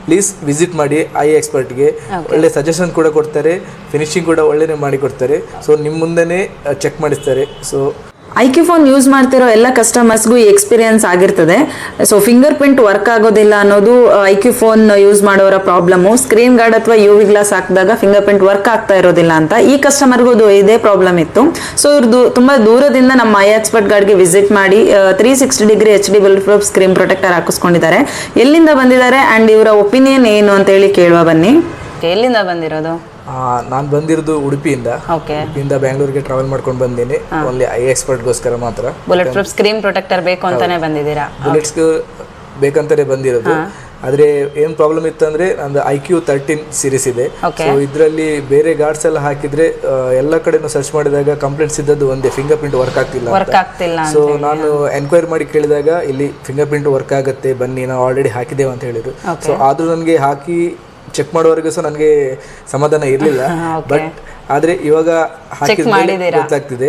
Please visit ಮಾಡಿ I ಎಕ್ಸ್ಪರ್ಟ್ಗೆ. ಒಳ್ಳೆ suggestion ಕೂಡ ಕೊಡ್ತಾರೆ, ಫಿನಿಶಿಂಗ್ ಕೂಡ ಒಳ್ಳೆನೇ ಮಾಡಿ ಕೊಡ್ತಾರೆ. ಸೊ ನಿಮ್ಮ ಮುಂದೆನೇ ಚೆಕ್ ಮಾಡಿಸ್ತಾರೆ. ಸೊ ಐಕ್ಯೂ ಫೋನ್ ಯೂಸ್ ಮಾಡ್ತಿರೋ ಎಲ್ಲ ಕಸ್ಟಮರ್ಸ್ಗೂ ಈ ಎಕ್ಸ್ಪೀರಿಯನ್ಸ್ ಆಗಿರ್ತದೆ. ಸೊ ಫಿಂಗರ್ ಪ್ರಿಂಟ್ ವರ್ಕ್ ಆಗೋದಿಲ್ಲ ಅನ್ನೋದು ಐಕ್ಯೂ ಫೋನ್ ಯೂಸ್ ಮಾಡೋರ ಪ್ರಾಬ್ಲಮ್ಮು. ಸ್ಕ್ರೀನ್ ಗಾರ್ಡ್ ಅಥವಾ UV ಗ್ಲಾಸ್ ಹಾಕಿದಾಗ ಫಿಂಗರ್ ಪ್ರಿಂಟ್ ವರ್ಕ್ ಆಗ್ತಾ ಇರೋದಿಲ್ಲ ಅಂತ ಈ ಕಸ್ಟಮರ್ಗೂ ಇದೇ ಪ್ರಾಬ್ಲಮ್ ಇತ್ತು. ಸೊ ಇವ್ರದ್ದು ತುಂಬ ದೂರದಿಂದ ನಮ್ಮ ಐ ಎಕ್ಸ್ಪರ್ಟ್ ಗಾರ್ಡ್ಗೆ ವಿಸಿಟ್ ಮಾಡಿ 360 degree HD bullet proof screen protector ಹಾಕಿಸ್ಕೊಂಡಿದ್ದಾರೆ. ಎಲ್ಲಿಂದ ಬಂದಿದ್ದಾರೆ ಆ್ಯಂಡ್ ಇವರ ಒಪಿನಿಯನ್ ಏನು ಅಂತ ಹೇಳಿ ಕೇಳುವ ಬನ್ನಿ. ಎಲ್ಲಿಂದ ಬಂದಿರೋದು? ನಾನು ಬಂದಿರೋದು ಉಡುಪಿಯಿಂದ ಬ್ಯಾಂಗ್ಳೂರ್ಗೆ ಟ್ರಾವೆಲ್ ಮಾಡ್ಕೊಂಡು ಬಂದೇನೆ. ಓನ್ಲಿ ಐ ಎಕ್ಸ್ಪರ್ಟ್ಗೋಸ್ಕರ ಮಾತ್ರ ಬುಲೆಟ್ ಪ್ರೂಫ್ ಸ್ಕ್ರೀನ್ ಪ್ರೊಟೆಕ್ಟರ್ ಬೇಕು ಅಂತಾನೆ ಬಂದಿದ್ದೀರಾ? ಬುಲೆಟ್ಸ್ ಬೇಕಂತಾನೆ ಬಂದಿರೋದು. ಆದ್ರೆ ಏನ್ ಪ್ರಾಬ್ಲಮ್ ಇತ್ತು ಅಂದ್ರೆ ನಂದು IQ 13 ಸೀರೀಸ್ ಇದೆ. ಸೊ ಇದರಲ್ಲಿ ಬೇರೆ ಗಾರ್ಡ್ಸ್ ಎಲ್ಲ ಹಾಕಿದ್ರೆ ಎಲ್ಲ ಕಡೆನೂ ಸರ್ಚ್ ಮಾಡಿದಾಗ ಕಂಪ್ಲೇಂಟ್ಸ್ ಇದ್ದದ್ದು ಒಂದೇ, ಫಿಂಗರ್ ಪ್ರಿಂಟ್ ವರ್ಕ್ ಆಗ್ತಿಲ್ಲ. ಸೊ ನಾನು ಎನ್ಕ್ವೈರಿ ಮಾಡಿ ಕೇಳಿದಾಗ ಇಲ್ಲಿ ಫಿಂಗರ್ ಪ್ರಿಂಟ್ ವರ್ಕ್ ಆಗುತ್ತೆ ಬನ್ನಿ, ನಾವು ಆಲ್ರೆಡಿ ಹಾಕಿದ್ದೇವೆ ಅಂತ ಹೇಳಿದ್ರು. ಸೊ ಆದ್ರೂ ನನಗೆ ಹಾಕಿ ಚೆಕ್ ಮಾಡೋವರೆಗೂ ಸಹ ನನಗೆ ಸಮಾಧಾನ ಇರಲಿಲ್ಲ. ಬಟ್ ಆದ್ರೆ ಇವಾಗ ಗೊತ್ತಾಗ್ತಿದೆ.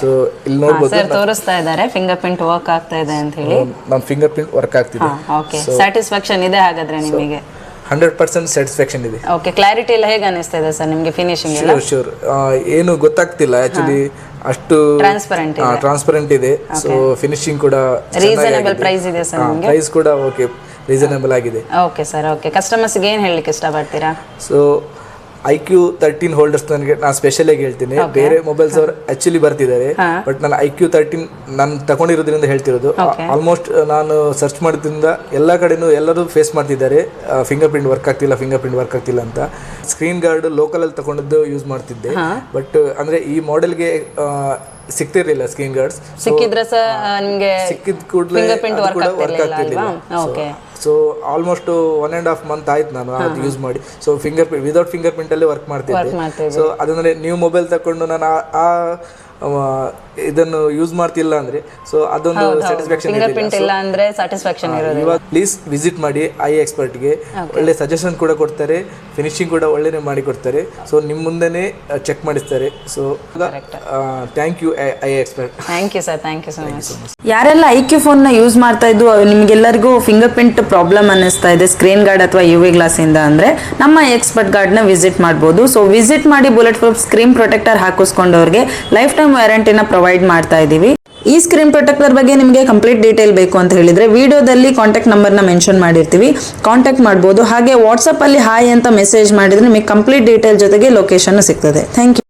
ಸೊ ಇಲ್ಲಿ ನೋಡಬಹುದು ತೋರಿಸ್ತಾ ಇದ್ದಾರೆ ಫಿಂಗರ್ ಪ್ರಿಂಟ್ ವರ್ಕ್ ಆಗ್ತಾ ಇದೆ ಅಂತ ಹೇಳಿ. ನಮ್ಮ ಫಿಂಗರ್ ಪ್ರಿಂಟ್ ವರ್ಕ್ ಆಗ್ತಿದೆ. ಸ್ಯಾಟಿಸ್ಫ್ಯಾಕ್ಷನ್ ಇದೆ ಹಾಗಾದ್ರೆ ನಿಮಗೆ? 100% ಸ್ಯಾಟಿಸ್ಫ್ಯಾಕ್ಷನ್ ಇದೆ. ಓಕೆ, ಕ್ಲಾರಿಟಿ ಎಲ್ಲ ಹೇಗೆ ಅನಿಸ್ತಾ ಇದೆ ಸರ್ ನಿಮಗೆ? ಫಿನಿಶಿಂಗ್ ಎಲ್ಲ ಶೂರ್ ಏನು ಗೊತ್ತಾಗ್ತಿಲ್ಲ ಆಕ್ಚುಲಿ, ಅಷ್ಟು ಟ್ರಾನ್ಸ್ಪರೆಂಟ್ ಇದೆ. ಸೊ ಫಿನಿಶಿಂಗ್ ಕೂಡ ರೀಸನಬಲ್ ಪ್ರೈಸ್ ಇದೆ ಸರ್ ನಿಮಗೆ? ಪ್ರೈಸ್ ಕೂಡ ಓಕೆ, ರೀಸನಬಲ್ ಆಗಿದೆ. Okay sir, okay. ಕಸ್ಟಮರ್ಸ್ಗೆ ಏನು ಹೇಳಲಿಕ್ಕೆ ಇಷ್ಟಪಡ್ತೀರಾ? ಸೊ IQ 13 ಹೋಲ್ಡರ್ಸ್ ನನಗೆ ನಾನು ಸ್ಪೆಷಲ್ ಆಗಿ ಹೇಳ್ತೀನಿ. ಬೇರೆ ಮೊಬೈಲ್ಸ್ ಅವರು ಆಕ್ಚುಲಿ ಬರ್ತಿದ್ದಾರೆ, ಬಟ್ ನಾನು IQ 13 ನಾನು ತಗೊಂಡಿರೋದ್ರಿಂದ ಹೇಳ್ತಿರೋದು. ಆಲ್ಮೋಸ್ಟ್ ನಾನು ಸರ್ಚ್ ಮಾಡಿದ್ರಿಂದ ಎಲ್ಲ ಕಡೆನೂ ಎಲ್ಲರೂ ಫೇಸ್ ಮಾಡ್ತಿದ್ದಾರೆ, ಫಿಂಗರ್ ಪ್ರಿಂಟ್ ವರ್ಕ್ ಆಗ್ತಿಲ್ಲ ಅಂತ. ಸ್ಕ್ರೀನ್ ಗಾರ್ಡ್ ಲೋಕಲ್ ಅಲ್ಲಿ ತಗೊಂಡಿದ್ದು ಯೂಸ್ ಮಾಡ್ತಿದ್ದೆ, ಬಟ್ ಅಂದ್ರೆ ಈ ಮಾಡೆಲ್ಗೆ ಸಿಕ್ತಿರ್ಲಿಲ್ಲ ಸ್ಕ್ರೀನ್ ಗಾರ್ಡ್ಸ್. ಸಿಕ್ಕಿದ್ರೆ ಸಿಕ್ಕಿದ ಕೂಡಲೇ ವರ್ಕ್ ಆಗ್ತಿರ್ಲಿಲ್ಲ. ಸೊ ಆಲ್ಮೋಸ್ಟ್ 1.5 ಮಂತ್ ಆಯ್ತು ನಾನು ಅದು ಯೂಸ್ ಮಾಡಿ. ಸೊ ವಿದೌಟ್ ಫಿಂಗರ್ ಪ್ರಿಂಟ್ ಅಲ್ಲೇ ವರ್ಕ್ ಮಾಡ್ತಿದ್ದೆ. ಸೊ ಅದಂದ್ರೆ ನ್ಯೂ ಮೊಬೈಲ್ ತಕೊಂಡು ನಾನು ಇದನ್ನು ಯೂಸ್ ಮಾಡ್ತಿಲ್ಲ ಅಂದ್ರೆ ಸೊ ಅದೊಂದು ಸ್ಯಾಟಿಸ್ಫ್ಯಾಕ್ಷನ್ ಇವಾಗ ಪ್ಲೀಸ್ ವಿಸಿಟ್ ಮಾಡಿ ಐ ಎಕ್ಸ್ಪರ್ಟ್ಗೆ. ಒಳ್ಳೆ ಸಜೆಷನ್ ಕೂಡ ಕೊಡ್ತಾರೆ, ಫಿನಿಶಿಂಗ್ ಕೂಡ ಒಳ್ಳೆನೇ ಮಾಡಿ ಕೊಡ್ತಾರೆ. ಸೊ ನಿಮ್ಮ ಮುಂದೆನೇ ಚೆಕ್ ಮಾಡಿಸ್ತಾರೆ. So thank you I expert. Thank you sir, thank you so much. ಯಾರೆಲ್ಲ IQ ಫೋನ್ನ ಯೂಸ್ ಮಾಡ್ತಾ ಇದ್ದು ನಿಮಗೆಲ್ಲರಿಗೂ ಫಿಂಗರ್ ಪ್ರಿಂಟ್ ಪ್ರಾಬ್ಲಮ್ ಅನ್ನಿಸ್ತಾ ಇದೆ ಸ್ಕ್ರೀನ್ ಗಾರ್ಡ್ ಅಥವಾ UV ಗ್ಲಾಸ್ ಇಂದ ಅಂದ್ರೆ ನಮ್ಮ ಎಕ್ಸ್ಪರ್ಟ್ ಗಾರ್ಡ್ನ ವಿಸಿಟ್ ಮಾಡ್ಬೋದು. ಸೊ ವಿಸಿಟ್ ಮಾಡಿ ಬುಲೆಟ್ ಪ್ರೂಫ್ ಸ್ಕ್ರೀನ್ ಪ್ರೊಟೆಕ್ಟರ್ ಹಾಕಿಸ್ಕೊಂಡವ್ರಿಗೆ ಲೈಫ್ ಟೈಮ್ ವ್ಯಾರಂಟಿನ ಪ್ರೊವೈಡ್ ಮಾಡ್ತಾ ಇದ್ದೀವಿ. ಈ ಸ್ಕ್ರೀನ್ ಪ್ರೊಟೆಕ್ಟರ್ ಬಗ್ಗೆ ನಿಮಗೆ ಕಂಪ್ಲೀಟ್ ಡೀಟೇಲ್ ಬೇಕು ಅಂತ ಹೇಳಿದ್ರೆ ವಿಡಿಯೋದಲ್ಲಿ ಕಾಂಟ್ಯಾಕ್ಟ್ ನಂಬರ್ನ ಮೆನ್ಷನ್ ಮಾಡಿರ್ತೀವಿ, ಕಾಂಟ್ಯಾಕ್ಟ್ ಮಾಡ್ಬೋದು. ಹಾಗೆ ವಾಟ್ಸಪ್ ಅಲ್ಲಿ ಹಾಯ್ ಅಂತ ಮೆಸೇಜ್ ಮಾಡಿದ್ರೆ ನಿಮಗೆ ಕಂಪ್ಲೀಟ್ ಡೀಟೇಲ್ ಜೊತೆಗೆ ಲೊಕೇಶನ್ ಸಿಗ್ತದೆ. Thank you.